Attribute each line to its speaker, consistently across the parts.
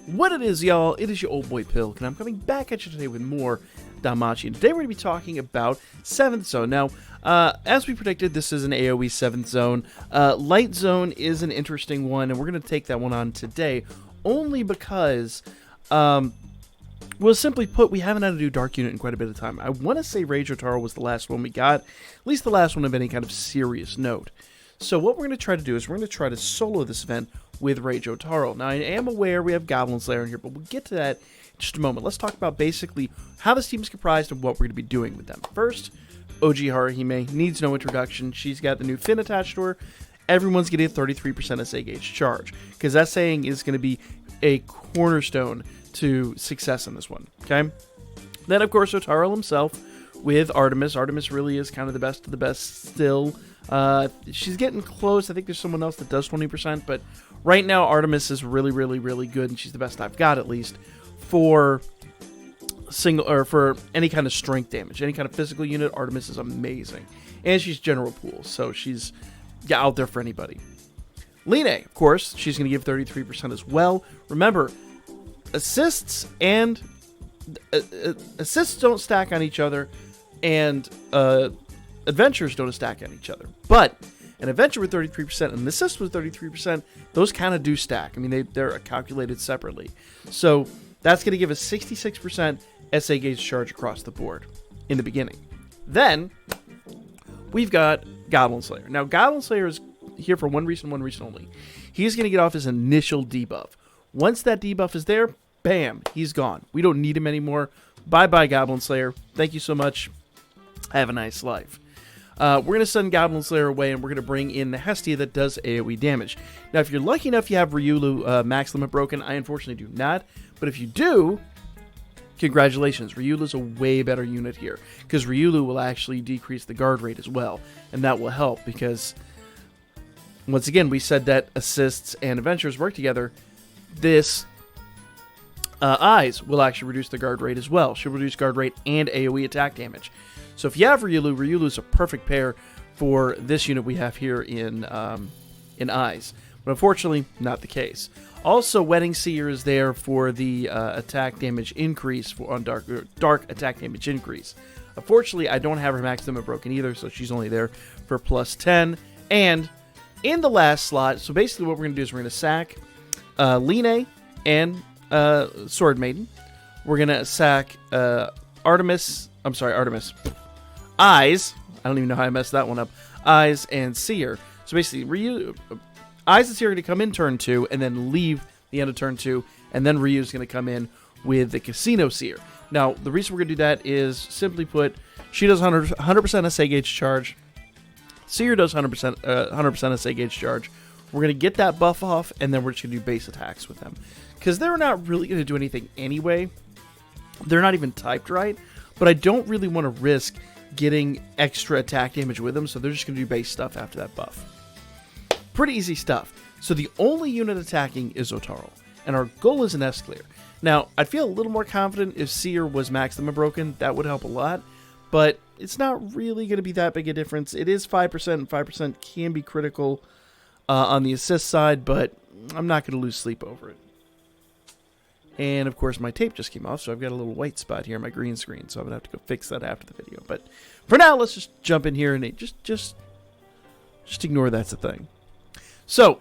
Speaker 1: What it is, y'all, it is your old boy Pilk, and I'm coming back at you today with more Danmachi. And today we're going to be talking about 7th Zone. Now, as we predicted, this is an AoE 7th Zone. Light Zone is an interesting one, and we're going to take that one on today, only because, well, simply put, we haven't had to do Dark Unit in quite a bit of time. I want to say Rage Ottarl was the last one we got, at least the last one of any kind of serious note. So what we're going to try to do is we're going to try to solo this event with Rage Ottarl. Now, I am aware we have Goblin Slayer in here, but we'll get to that in just a moment. Let's talk about basically how this team is comprised and what we're going to be doing with them. First, OG Haruhime needs no introduction. She's got the new fin attached to her. Everyone's getting a 33% SA gauge charge, because that saying is going to be a cornerstone to success in this one, okay? Then, of course, Ottarl himself with Artemis. Artemis really is kind of the best of the best still. She's getting close. I think there's someone else that does 20%, but right now Artemis is really, really, really good, and she's the best I've got, at least, for single or for any kind of strength damage, any kind of physical unit. Artemis is amazing, and she's general pool, so she's out there for anybody. Line, of course, she's going to give 33% as well. Remember, assists don't stack on each other, and adventures don't stack on each other. But an adventure with 33% and an assist with 33%, those kind of do stack. I mean, they're calculated separately. So that's going to give us 66% SA gauge charge across the board in the beginning. Then we've got Goblin Slayer. Now, Goblin Slayer is here for one reason only. He's going to get off his initial debuff. Once that debuff is there, bam, he's gone. We don't need him anymore. Bye-bye, Goblin Slayer. Thank you so much. Have a nice life. We're going to send Goblin Slayer away, and we're going to bring in the Hestia that does AoE damage. Now, if you're lucky enough you have Ryulu max limit broken, I unfortunately do not. But if you do, congratulations. Ryulu's a way better unit here, because Ryulu will actually decrease the guard rate as well, and that will help, because, once again, we said that assists and adventures work together. This Eyes will actually reduce the guard rate as well. She'll reduce guard rate and AoE attack damage. So if you have Ryulu, Ryulu is a perfect pair for this unit we have here in Eyes. But unfortunately, not the case. Also, Wedding Seer is there for the attack damage increase on dark attack damage increase. Unfortunately, I don't have her max limit broken either, so she's only there for plus 10. And in the last slot, so basically what we're going to do is we're going to sack Line and Sword Maiden. We're going to sack Artemis. Eyes. I don't even know how I messed that one up. Eyes and Seer. So basically, Eyes and Seer are going to come in turn 2 and then leave the end of turn 2. And then Ryu's going to come in with the Casino Seer. Now, the reason we're going to do that is, simply put, she does 100% SA gauge charge. Seer does 100% SA gauge charge. We're going to get that buff off, and then we're just going to do base attacks with them. Because they're not really going to do anything anyway. They're not even typed right. But I don't really want to risk getting extra attack damage with them, so they're just going to do base stuff after that buff. Pretty easy stuff. So the only unit attacking is Ottarl, and our goal is an S-Clear. Now, I'd feel a little more confident if Seer was max limit broken. That would help a lot, but it's not really going to be that big a difference. It is 5%, and 5% can be critical on the assist side, but I'm not going to lose sleep over it. And, of course, my tape just came off, so I've got a little white spot here on my green screen, so I'm going to have to go fix that after the video. But for now, let's just jump in here and just ignore that's a thing. So,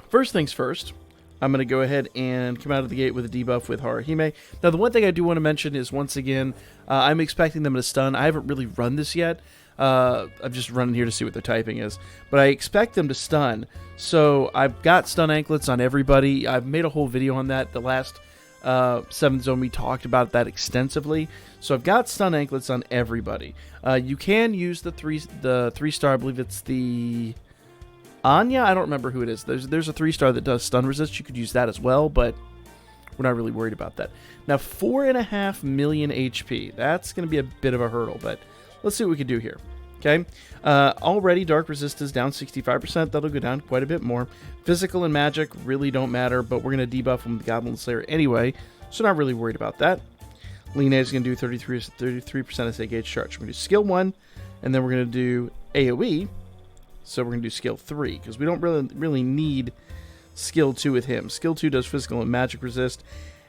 Speaker 1: first things first, I'm going to go ahead and come out of the gate with a debuff with Haruhime. Now, the one thing I do want to mention is, once again, I'm expecting them to stun. I haven't really run this yet. I'm just running here to see what their typing is. But I expect them to stun. So I've got stun anklets on everybody. I've made a whole video on that. The last 7th Zone, we talked about that extensively. So I've got stun anklets on everybody. You can use the 3-star, I believe it's the Anya. I don't remember who it is. There's a 3-star that does stun resist. You could use that as well, but we're not really worried about that. Now, 4.5 million HP. That's going to be a bit of a hurdle, but let's see what we can do here. Okay, already Dark Resist is down 65%. That'll go down quite a bit more. Physical and Magic really don't matter, but we're going to debuff them with Goblin Slayer anyway, so not really worried about that. Line is going to do 33% SA gauge charge. We're going to do Skill 1, and then we're going to do AoE, so we're going to do Skill 3, because we don't really need skill 2 with him. Skill 2 does physical and magic resist.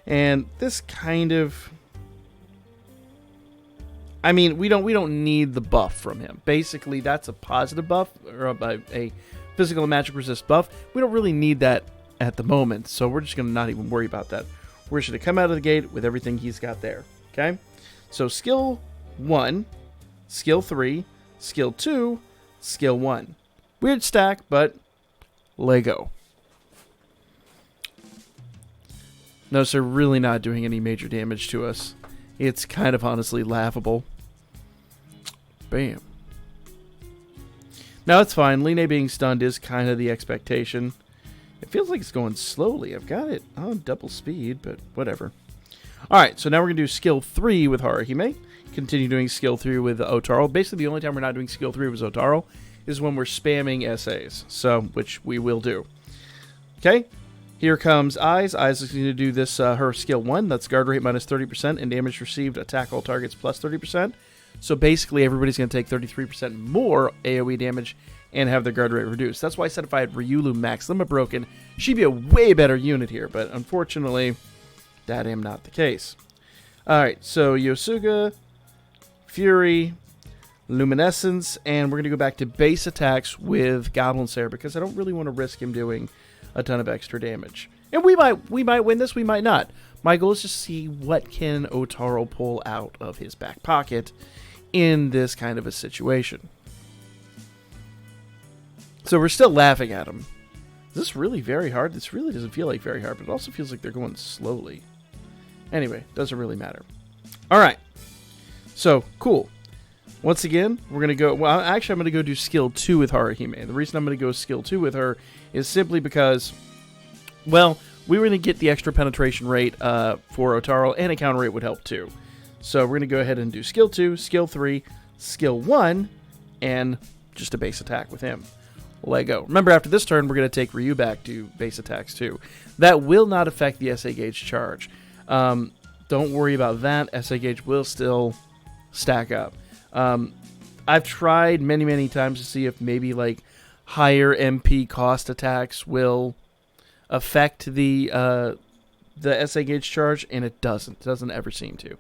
Speaker 1: And this kind of... I mean, we don't need the buff from him. Basically, that's a positive buff, or a physical and magic resist buff. We don't really need that at the moment, so we're just going to not even worry about that. We're just going to come out of the gate with everything he's got there, okay? So skill 1, skill 3, skill 2, skill 1. Weird stack, but Lego. Notice they're really not doing any major damage to us. It's kind of honestly laughable. Bam. Now it's fine. Line being stunned is kind of the expectation. It feels like it's going slowly. I've got it on double speed, but whatever. Alright, so now we're going to do skill 3 with Haruhime. Continue doing skill 3 with Ottarl. Basically, the only time we're not doing skill 3 with Ottarl is when we're spamming SAs. So, which we will do. Okay. Here comes Eyes. Eyes is going to do this, her skill 1. That's guard rate minus 30% and damage received, attack all targets plus 30%. So basically, everybody's going to take 33% more AoE damage and have their guard rate reduced. That's why I said if I had Ryulu Max Limit broken, she'd be a way better unit here. But unfortunately, that am not the case. Alright, so Yosuga, Fury, Luminescence, and we're going to go back to base attacks with Goblin Slayer because I don't really want to risk him doing a ton of extra damage. And we might win this, we might not. My goal is just to see what can Ottarl pull out of his back pocket in this kind of a situation. So we're still laughing at him. Is this really very hard? This really doesn't feel like very hard, but it also feels like they're going slowly. Anyway, doesn't really matter. Alright. So, cool. Once again, we're going to go... Well, actually, I'm going to go do skill 2 with Haruhime. The reason I'm going to go skill 2 with her is simply because, well, we were going to get the extra penetration rate for Ottarl, and a counter rate would help too. So we're going to go ahead and do skill 2, skill 3, skill 1, and just a base attack with him. Lego. Remember, after this turn, we're going to take Ryu back to base attacks too. That will not affect the SA gauge charge. Don't worry about that. SA gauge will still stack up. I've tried many times to see if maybe like higher MP cost attacks will affect the SA gauge charge, and it doesn't. It doesn't ever seem to.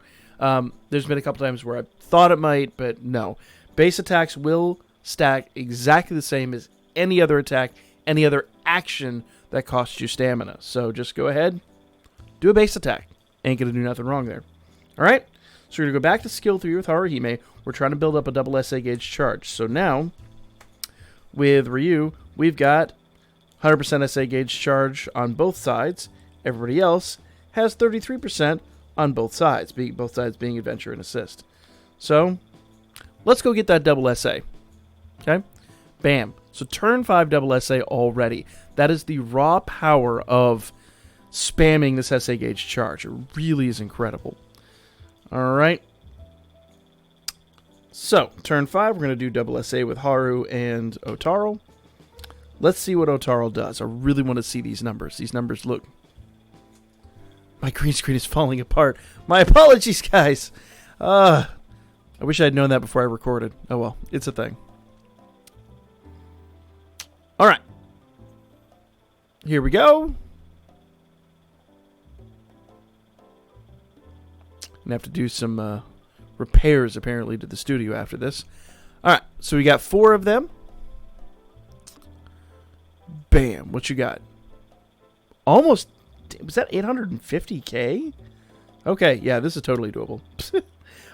Speaker 1: There's been a couple times where I thought it might, but no. Base attacks will stack exactly the same as any other attack, any other action that costs you stamina. So just go ahead, do a base attack. Ain't gonna do nothing wrong there. Alright? So we're gonna go back to skill 3 with Haruhime. We're trying to build up a double SA gauge charge. So now, with Ryu, we've got 100% SA gauge charge on both sides. Everybody else has 33% on both sides being adventure and assist. So, let's go get that double SA. Okay? Bam. So turn 5 double SA already. That is the raw power of spamming this SA gauge charge. It really is incredible. Alright. So, turn 5, we're going to do double SA with Haru and Ottarl. Let's see what Ottarl does. I really want to see these numbers. These numbers look... My green screen is falling apart. My apologies, guys. I wish I had known that before I recorded. Oh well, it's a thing. Alright. Here we go. Gonna have to do some repairs, apparently, to the studio after this. Alright, so we got 4 of them. Bam. What you got? Almost... Was that 850k? Okay, yeah, this is totally doable.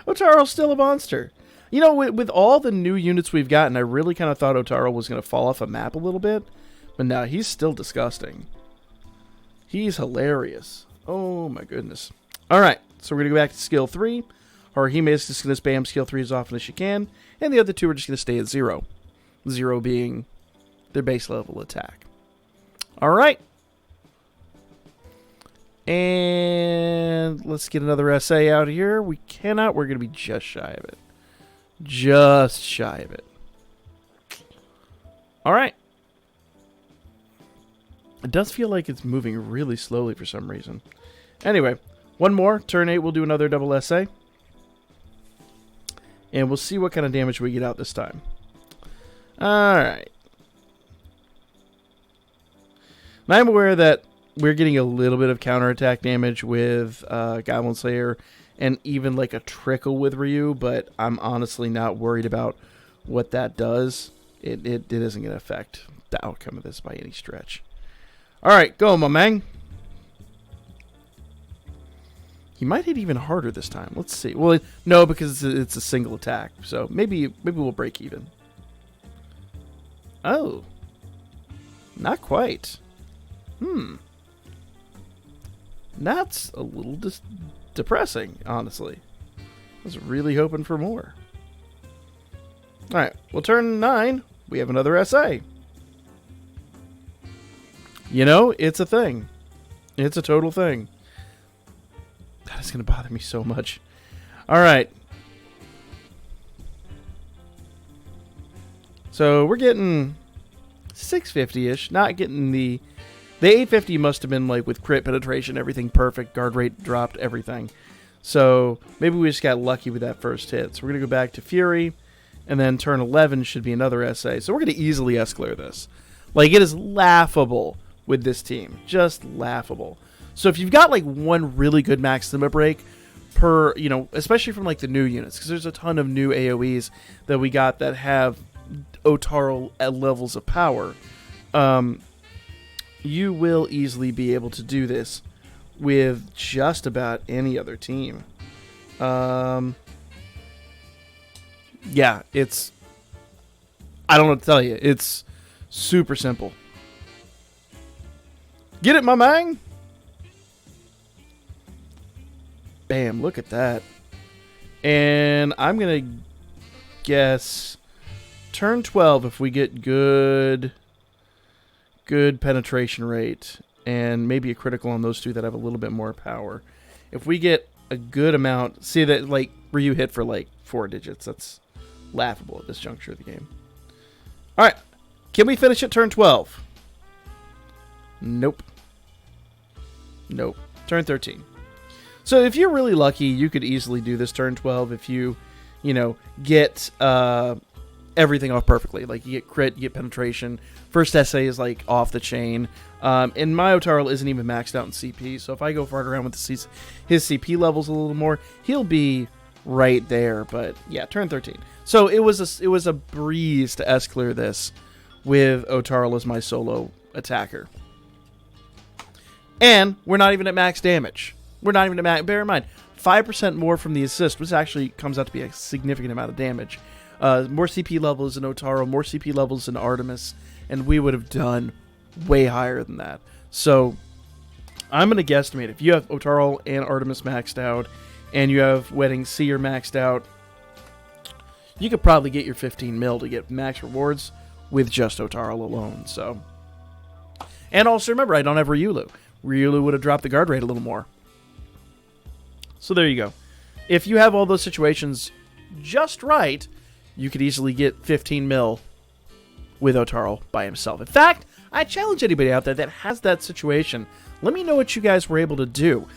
Speaker 1: Ottarl's still a monster. You know, with all the new units we've gotten, I really kind of thought Ottarl was going to fall off a map a little bit. But now he's still disgusting. He's hilarious. Oh, my goodness. Alright, so we're going to go back to skill 3. Haruhime is just going to spam skill 3 as often as she can. And the other 2 are just going to stay at 0. 0 being their base level attack. Alright. And let's get another SA out here. We cannot. We're going to be just shy of it. Just shy of it. Alright. It does feel like it's moving really slowly for some reason. Anyway, one more. Turn 8, we'll do another double SA. And we'll see what kind of damage we get out this time. Alright. And I'm aware that we're getting a little bit of counterattack damage with Goblin Slayer and even like a trickle with Ryu, but I'm honestly not worried about what that does. It isn't going to affect the outcome of this by any stretch. All right, go, my man. He might hit even harder this time. Let's see. Well, no, because it's a single attack. So maybe we'll break even. Oh. Not quite. That's a little depressing, honestly. I was really hoping for more. Alright, well, turn 9, we have another SA. You know, it's a thing. It's a total thing. That is going to bother me so much. Alright. So, we're getting 650-ish. Not getting the 850 must have been like with crit penetration, everything perfect, guard rate dropped, everything. So maybe we just got lucky with that first hit. So we're going to go back to Fury, and then turn 11 should be another SA. So we're going to easily S-clear this. Like, it is laughable with this team. Just laughable. So if you've got like one really good max limit break per, you know, especially from like the new units, because there's a ton of new AoEs that we got that have Ottarl levels of power. You will easily be able to do this with just about any other team. Yeah, it's... I don't know what to tell you. It's super simple. Get it, my man? Bam, look at that. And I'm going to guess turn 12 if we get good penetration rate and maybe a critical on those two that have a little bit more power. If we get a good amount, see that like Ryu hit for like 4 digits. That's laughable at this juncture of the game. All right, can we finish at turn 12? Nope. Nope. Turn 13. So if you're really lucky, you could easily do this turn 12 if you get everything off perfectly. Like, you get crit, you get penetration. First SA is like off the chain. And my Ottarl isn't even maxed out in CP, so if I go further around with his CP levels a little more, he'll be right there. But yeah, turn 13. So it was a breeze to S-clear this with Ottarl as my solo attacker. And we're not even at max damage. We're not even at max. Bear in mind, 5% more from the assist, which actually comes out to be a significant amount of damage. More CP levels in Ottarl, more CP levels in Artemis, and we would have done way higher than that. So I'm going to guesstimate if you have Ottarl and Artemis maxed out, and you have Wedding Seer maxed out, you could probably get your 15 mil to get max rewards with just Ottarl alone. So, and also remember, I don't have Ryulu. Ryulu would have dropped the guard rate a little more. So there you go. If you have all those situations just right, you could easily get 15 mil with Ottarl by himself. In fact, I challenge anybody out there that has that situation. Let me know what you guys were able to do.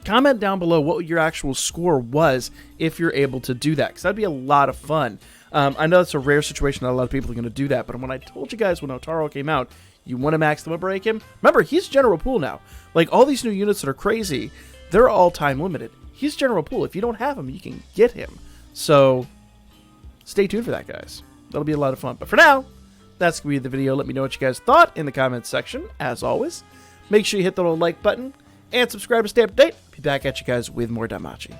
Speaker 1: Comment down below what your actual score was if you're able to do that, because that'd be a lot of fun. I know it's a rare situation, not a lot of people are going to do that, but when I told you guys when Ottarl came out, you want to max them up, break him. Remember, he's general pool now. Like, all these new units that are crazy, they're all time limited. He's general pool. If you don't have him, you can get him. So stay tuned for that, guys. That'll be a lot of fun. But for now, that's going to be the video. Let me know what you guys thought in the comments section, as always. Make sure you hit the little like button and subscribe to stay up to date. Be back at you guys with more Danmachi.